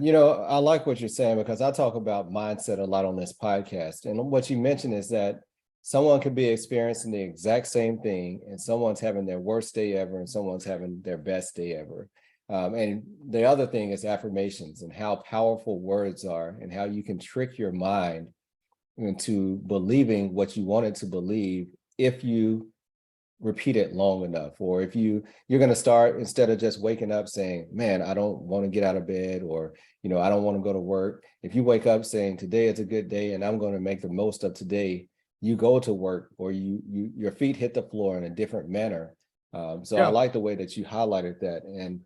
I like what you're saying because I talk about mindset a lot on this podcast. And what you mentioned is that someone could be experiencing the exact same thing, and someone's having their worst day ever, and someone's having their best day ever. And the other thing is affirmations and how powerful words are, and how you can trick your mind into believing what you want it to believe if you repeat it long enough. Or if you're going to start, instead of just waking up saying, man, I don't want to get out of bed, or I don't want to go to work, if you wake up saying, today is a good day and I'm going to make the most of today, you go to work, or your feet hit the floor in a different manner. So I Yeah. like the way that you highlighted that. And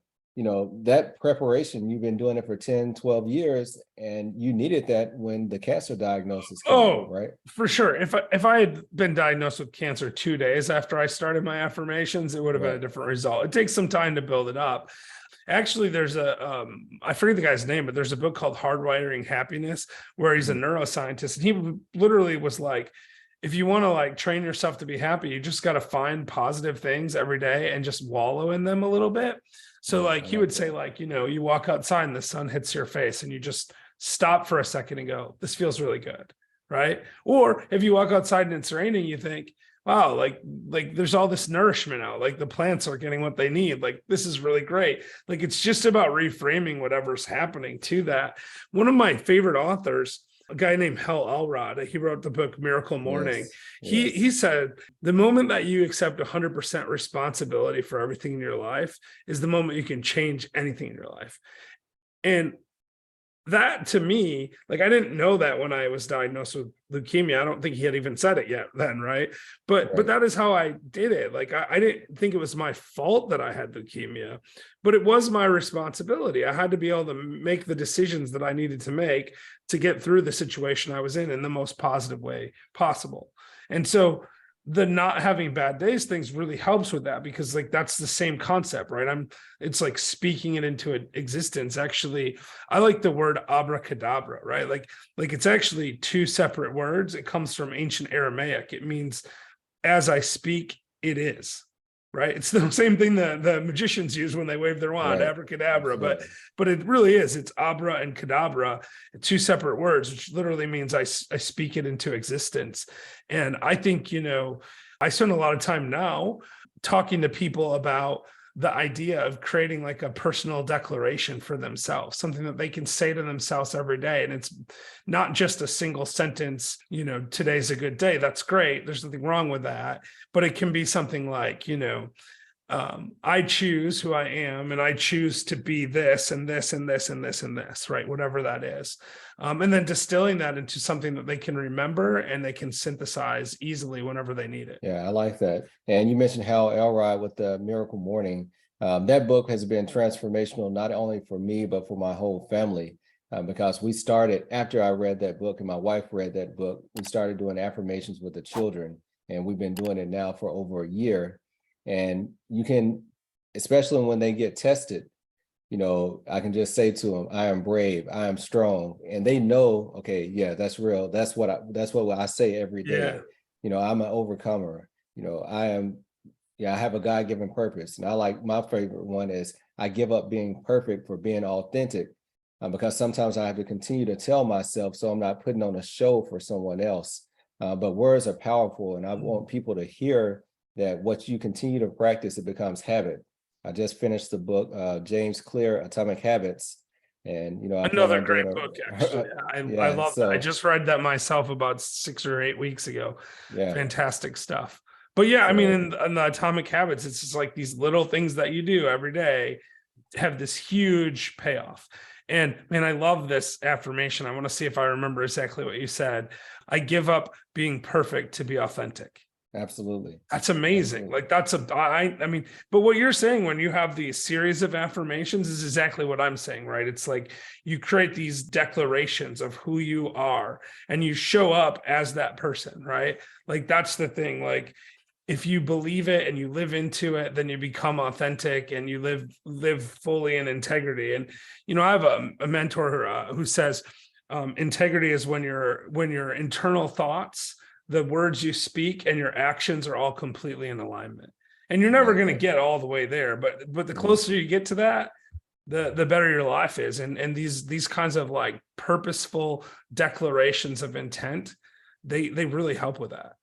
that preparation, you've been doing it for 10, 12 years, and you needed that when the cancer diagnosis came, Oh, right? for sure. If I had been diagnosed with cancer 2 days after I started my affirmations, it would have been a Right. different result. It takes some time to build it up. Actually, there's I forget the guy's name, but there's a book called Hardwiring Happiness, where he's a neuroscientist, and he literally was like, if you want to like train yourself to be happy, you just got to find positive things every day and just wallow in them a little bit. So Yeah, like I he like would that. say, like, you walk outside and the sun hits your face and you just stop for a second and go, this feels really good. Right. Or if you walk outside and it's raining, you think, wow, like there's all this nourishment out, like the plants are getting what they need. Like, this is really great. Like, it's just about reframing whatever's happening to that. One of my favorite authors, a guy named Hal Elrod, he wrote the book Miracle Morning. Yes. He Yes. said the moment that you accept 100% responsibility for everything in your life is the moment you can change anything in your life. And that, to me, like, I didn't know that when I was diagnosed with leukemia. I don't think he had even said it yet then, right? But Right. that is how I did it. Like, I didn't think it was my fault that I had leukemia, but it was my responsibility. I had to be able to make the decisions that I needed to make to get through the situation I was in the most positive way possible. And so the not having bad days things really helps with that, because like that's the same concept, right? It's like speaking it into existence. Actually, I like the word abracadabra, right? Like it's actually two separate words. It comes from ancient Aramaic. It means as I speak, it is. Right. It's the same thing the magicians use when they wave their wand, Right. abracadabra, Absolutely. but it really is. It's abra and cadabra, two separate words, which literally means I speak it into existence. And I think, I spend a lot of time now talking to people about the idea of creating like a personal declaration for themselves, something that they can say to themselves every day. And it's not just a single sentence, today's a good day. That's great. There's nothing wrong with that. But it can be something like, I choose who I am, and I choose to be this and this and this and this and this, right? Whatever that is. And then distilling that into something that they can remember and they can synthesize easily whenever they need it. Yeah, I like that. And you mentioned Hal Elrod with the Miracle Morning. That book has been transformational, not only for me, but for my whole family. Because we started, after I read that book and my wife read that book, we started doing affirmations with the children. And we've been doing it now for over a year. And you can, especially when they get tested, I can just say to them, I am brave, I am strong. And they know, okay, yeah, that's real. That's what I say every day. Yeah. I'm an overcomer. I have a God-given purpose. And I like, my favorite one is, I give up being perfect for being authentic, because sometimes I have to continue to tell myself so I'm not putting on a show for someone else. But words are powerful, and I want people to hear that what you continue to practice, it becomes habit. I just finished the book, James Clear, Atomic Habits. And, I plan Another on doing great book, actually. I yeah, love that. I so, just read that myself about 6 or 8 weeks ago. yeah, Fantastic stuff. But yeah, I mean, so, in the Atomic Habits, it's just like these little things that you do every day have this huge payoff. And man, I love this affirmation. I want to see if I remember exactly what you said. I give up being perfect to be authentic. absolutely. That's amazing. Absolutely. Like I mean, but what you're saying when you have these series of affirmations is exactly what I'm saying, right? It's like you create these declarations of who you are and you show up as that person, right? Like that's the thing. Like if you believe it and you live into it, then you become authentic and you live fully in integrity. And, I have a mentor who says integrity is when your internal thoughts, the words you speak, and your actions are all completely in alignment. And you're I never like going to that. get all the way there, but the Mhm. closer you get to that, the better your life is. And these kinds of like purposeful declarations of intent, they really help with that.